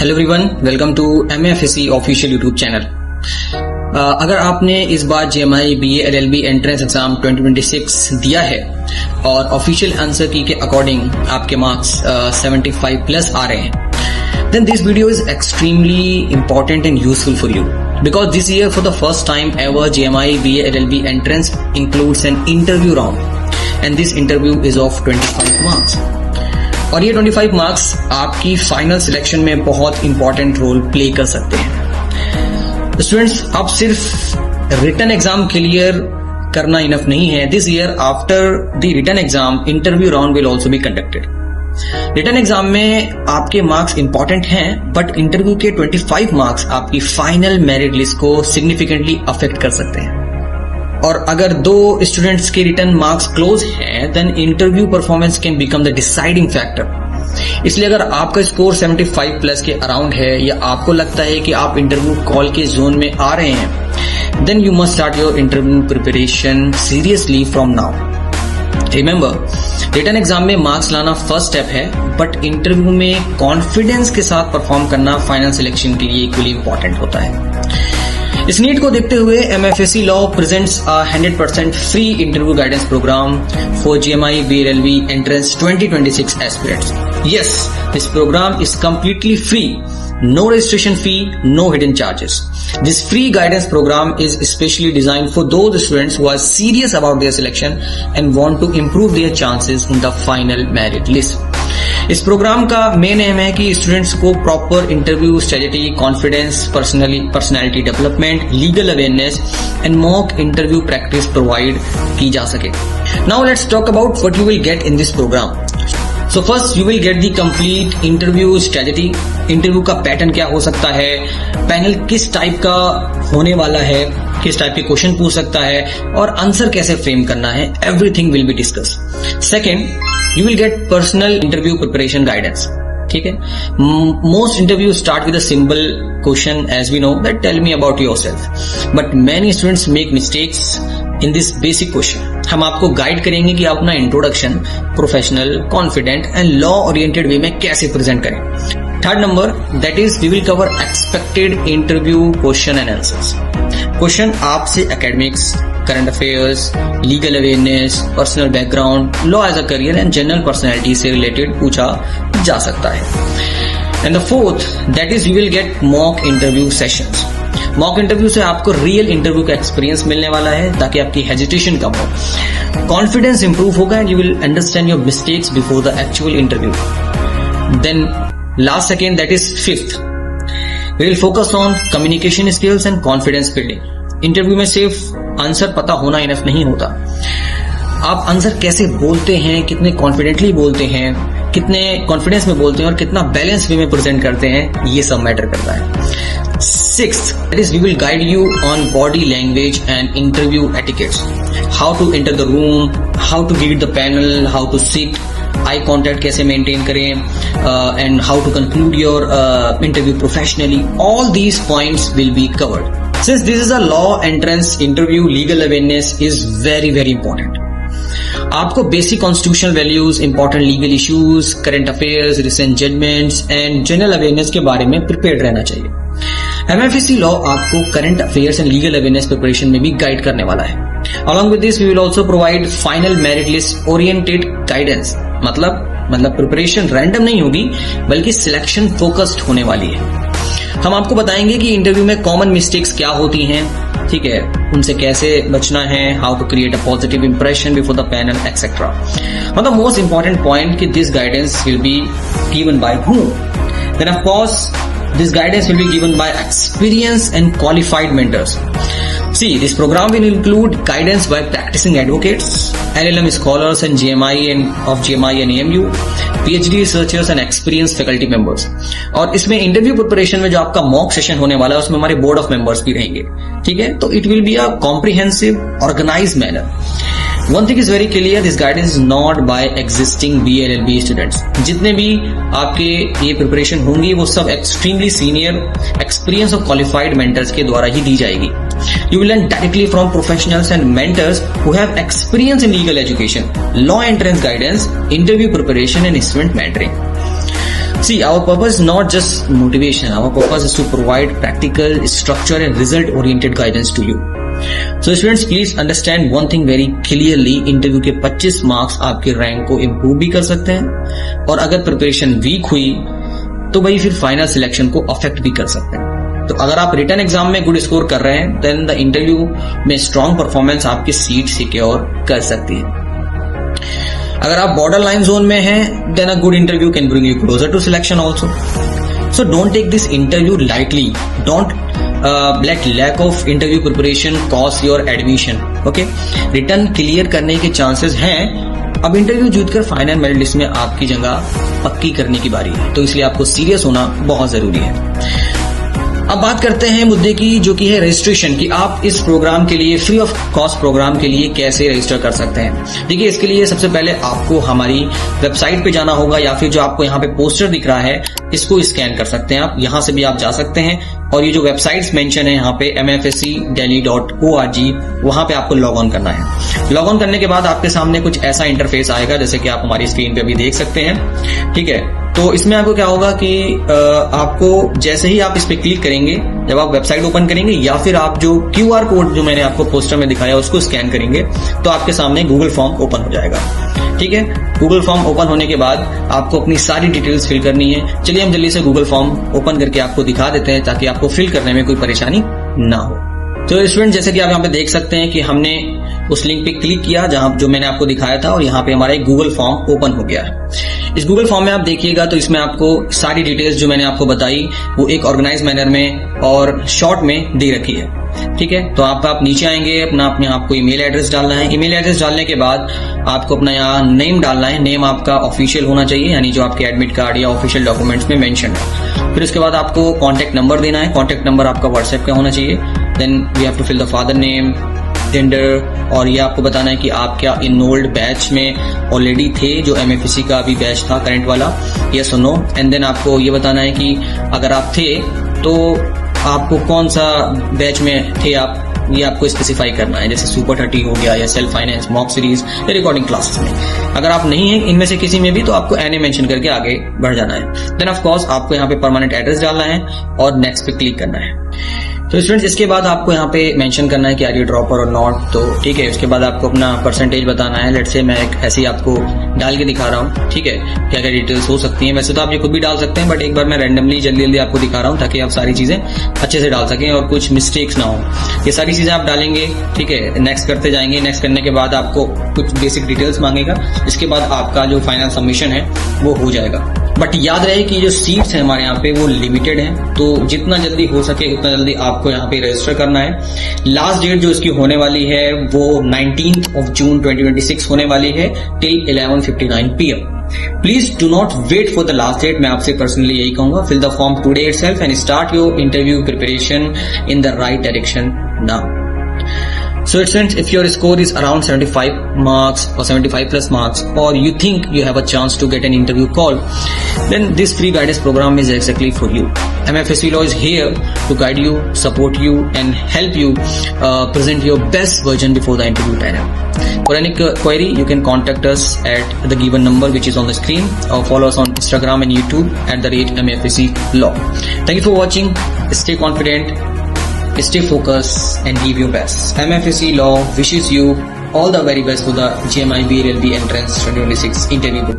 Hello everyone, welcome to MFSC official YouTube channel. अगर आपने इस बार GMI BA LLB entrance exam 2026 दिया है और ऑफिशियल आंसर की के अकॉर्डिंग आपके मार्क्स 75 प्लस आ रहे हैं, then this video is extremely important and useful for you because this year for the first time ever GMI BA LLB entrance includes an interview round and this interview is of 25 marks और ये 25 marks आपकी final selection में बहुत important role play कर सकते हैं। Students, अब सिर्फ रिटन एग्जाम क्लियर करना इनफ नहीं है। This year after the written exam interview round will also be conducted. Written exam में आपके मार्क्स इंपॉर्टेंट हैं, बट इंटरव्यू के 25 मार्क्स आपकी फाइनल मेरिट लिस्ट को सिग्निफिकेंटली अफेक्ट कर सकते हैं। और अगर दो स्टूडेंट्स के रिटर्न मार्क्स क्लोज हैं, then interview performance can become the deciding factor. इसलिए अगर आपका स्कोर 75 प्लस के अराउंड है या आपको लगता है कि आप इंटरव्यू कॉल के जोन में आ रहे हैं, then you must start your interview preparation seriously from now. Remember, written exam में मार्क्स लाना फर्स्ट स्टेप है, बट इंटरव्यू में कॉन्फिडेंस के साथ परफॉर्म करना फाइनल सिलेक्शन के लिए इक्वली इंपॉर्टेंट होता है। इस नीड को देखते हुए MFSC law presents a 100% free interview guidance program for GMI BA LLB entrance 2026 aspirants. Yes, this program is completely free. No registration fee, no hidden charges. This free guidance program is especially designed for those students who are serious about their selection and want to improve their chances in the final merit list. इस program का main aim है कि students को proper interview strategy, confidence, personality development, legal awareness and mock interview practice provide की जा सके। Now let's talk about what you will get in this program. So first you will get the complete interview strategy. Interview का pattern क्या हो सकता है, panel किस type का होने वाला है, किस टाइप के क्वेश्चन पूछ सकता है और आंसर कैसे फ्रेम करना है, everything will be discuss. Second, you will get personal interview preparation guidance. ठीक है, most interviews start with a simple question, as we know, that tell me about yourself. But many students make mistakes in this basic question. हम आपको guide करेंगे कि आप अपना introduction professional, confident and law oriented way में कैसे present करें। Third number, that is we will cover expected interview question and answers. Question आपसे academics, current affairs, legal awareness, personal background, law as a career and general personality से related पूछा जा सकता है। And the fourth, that is we will get mock interview sessions. Mock interview से आपको real interview का experience मिलने वाला है ताकि आपकी हेजिटेशन कम हो, कॉन्फिडेंस इंप्रूव होगा and you will understand your mistakes before the actual interview. Then last second, that is fifth, we will focus on communication skills and confidence building. Interview में सिर्फ आंसर पता होना इनफ नहीं होता, आप आंसर कैसे बोलते हैं, कितने कॉन्फिडेंटली बोलते हैं, कितने कॉन्फिडेंस में बोलते हैं और कितना बैलेंस वे में प्रेजेंट करते हैं, ये सब मैटर करता है। Sixth, that is we will guide you on body language and interview etiquettes, how to enter the room, how to read the panel, how to sit, eye contact कैसे maintain करें and how to conclude your interview professionally. All these points will be covered. Since this is a law entrance interview, legal awareness is very very important. आपको basic constitutional values, important legal issues, current affairs, recent judgments and general awareness के बारे में prepared रहना चाहिए। MFSC law आपको current affairs and legal awareness preparation में भी guide करने वाला है। Along with this we will also provide final merit list oriented guidance. मतलब प्रिपरेशन रैंडम नहीं होगी, बल्कि सिलेक्शन फोकस्ड होने वाली है। हम आपको बताएंगे कि इंटरव्यू में कॉमन मिस्टेक्स क्या होती हैं, ठीक है, उनसे कैसे बचना है, how to create a positive impression before the panel etcetera. मतलब मोस्ट इंपॉर्टेंट पॉइंट कि this guidance will be given by whom. Then of course this guidance will be given by experience and qualified mentors. See, this program will include guidance by practicing advocates, LLM scholars and of GMI and AMU, PhD researchers and experienced faculty members. और इसमें interview preparation में जो आपका mock session होने वाला है उसमें हमारे बोर्ड ऑफ मेंबर्स भी रहेंगे, ठीक है। तो it will be a comprehensive organised manner. One thing is very clear, this guidance is not by existing BA LLB students. जितने भी आपके ये प्रिपरेशन होंगी वो सब एक्सट्रीमली सीनियर, एक्सपीरियंस और क्वालिफाइड मेंटर्स के द्वारा ही दी जाएगी। You will learn directly from professionals and mentors who have experience in legal education, law entrance guidance, interview preparation and student mentoring. See, our purpose is not just motivation. Our purpose is to provide practical, structure and result-oriented guidance to you. So students, please understand one thing very clearly. Interview के 25 marks आपके rank को improve भी कर सकते हैं, और अगर preparation week हुई तो भाई फिर फाइनल सिलेक्शन को अफेक्ट भी कर सकते हैं. तो अगर आप रिटन एग्जाम में गुड स्कोर कर रहे हैं, देन द इंटरव्यू में स्ट्रॉन्ग परफॉर्मेंस आपकी सीट सिक्योर कर सकती है. अगर आप बॉर्डर लाइन जोन में हैं, then a good interview can bring you closer to selection also. So don't take this interview lightly. Don't let lack of interview preparation cost your admission. Okay, written clear करने के chances हैं. अब interview जीतकर final merit list में आपकी जगह पक्की करने की बारी है, तो इसलिए आपको सीरियस होना बहुत जरूरी है. अब बात करते हैं मुद्दे की, जो कि है रजिस्ट्रेशन की. आप इस प्रोग्राम के लिए, फ्री ऑफ कॉस्ट प्रोग्राम के लिए कैसे रजिस्टर कर सकते हैं. देखिए, इसके लिए सबसे पहले आपको हमारी वेबसाइट पे जाना होगा, या फिर जो आपको यहाँ पे पोस्टर दिख रहा है इसको स्कैन कर सकते हैं आप. यहाँ से भी आप जा सकते हैं, और ये जो वेबसाइट्स मेंशन है यहाँ पे mfscdelhi.org, वहां पे आपको लॉग ऑन करना है. लॉग ऑन करने के बाद आपके सामने कुछ ऐसा इंटरफेस आएगा, जैसे कि आप हमारी स्क्रीन पे भी देख सकते हैं. ठीक है, तो इसमें आपको क्या होगा कि आपको जैसे ही आप इस पे क्लिक करेंगे, जब आप वेबसाइट ओपन करेंगे, या फिर आप जो QR कोड जो मैंने आपको पोस्टर में दिखाया उसको स्कैन करेंगे, तो आपके सामने गूगल फॉर्म ओपन हो जाएगा. ठीक है, गूगल फॉर्म ओपन होने के बाद आपको अपनी सारी डिटेल्स फिल करनी है. चलिए हम जल्दी से गूगल फॉर्म ओपन करके आपको दिखा देते हैं, ताकि आपको फिल करने में कोई परेशानी ना हो. तो स्टूडेंट, जैसे कि आप यहाँ पे देख सकते हैं कि हमने उस लिंक पे क्लिक किया जहां जो मैंने आपको दिखाया था, और यहाँ पे हमारा एक गूगल फॉर्म ओपन हो गया है. इस गूगल फॉर्म में आप देखिएगा तो इसमें आपको सारी डिटेल्स जो मैंने आपको बताई वो एक ऑर्गेनाइज मैनर में और शॉर्ट में दे रखी है. ठीक है, तो आप नीचे आएंगे, अपना अपने आपको ईमेल एड्रेस डालना है. ईमेल एड्रेस डालने के बाद आपको अपना यहाँ नेम डालना है. नेम आपका ऑफिशियल होना चाहिए, यानी जो आपके एडमिट कार्ड या ऑफिशियल डॉक्यूमेंट्स में मेंशन है. फिर उसके बाद आपको कॉन्टैक्ट नंबर देना है. कॉन्टैक्ट नंबर आपका व्हाट्सएप का होना चाहिए. Then we have to fill the father name, gender, और ये आपको बताना है कि आप क्या इनरोल्ड बैच में ऑलरेडी थे, जो MFSC का अभी बैच था करंट वाला, यस और नो. एंड देन आपको ये बताना है कि अगर आप थे तो आपको कौन सा बैच में थे आप, ये आपको स्पेसिफाई करना है. जैसे सुपर 30 हो गया, या सेल्फ फाइनेंस, मॉक सीरीज, या रिकॉर्डिंग क्लासेस में. अगर आप नहीं है इनमें से किसी में भी, तो आपको NA मेंशन करके आगे बढ़ जाना है. देन ऑफ कोर्स आपको यहाँ पे परमानेंट एड्रेस डालना है और नेक्स्ट पे क्लिक करना है. तो स्टूडेंट्स, इसके बाद आपको यहाँ पे मेंशन करना है कि आर यू ड्रॉपर और नॉट. तो ठीक है, उसके बाद आपको अपना परसेंटेज बताना है. लेट्स से मैं एक ऐसे ही आपको डाल के दिखा रहा हूँ. ठीक है, क्या क्या डिटेल्स हो सकती हैं. वैसे तो आप ये खुद भी डाल सकते हैं, बट एक बार मैं रैंडमली जल्दी जल्दी आपको दिखा रहा हूँ, ताकि आप सारी चीजें अच्छे से डाल सकें और कुछ मिस्टेक्स ना हो. ये सारी चीजें आप डालेंगे. ठीक है, नेक्स्ट करते जाएंगे. नेक्स्ट करने के बाद आपको कुछ बेसिक डिटेल्स मांगेगा. इसके बाद आपका जो फाइनल सबमिशन है वो हो जाएगा. बट याद रहे कि जो सीट्स हैं हमारे यहाँ पे वो लिमिटेड हैं, तो जितना जल्दी हो सके उतना जल्दी आपको यहाँ पे रजिस्टर करना है. लास्ट डेट जो इसकी होने वाली है वो 19th of June 2026 होने वाली है till 11:59 PM. Please do not wait for the last date. मैं आपसे पर्सनली यही कहूंगा, fill the form today itself and start your interview preparation in the right direction now. So students, if your score is around 75 marks or 75 plus marks, or you think you have a chance to get an interview call, then this free guidance program is exactly for you. MFSC Law is here to guide you, support you and help you present your best version before the interview panel. For any query, you can contact us at the given number which is on the screen, or follow us on Instagram and YouTube at the rate MFSC Law. Thank you for watching. Stay confident, stay focused and give your best. MFSC Law wishes you all the very best for the GMI BLLB entrance 2026 interview.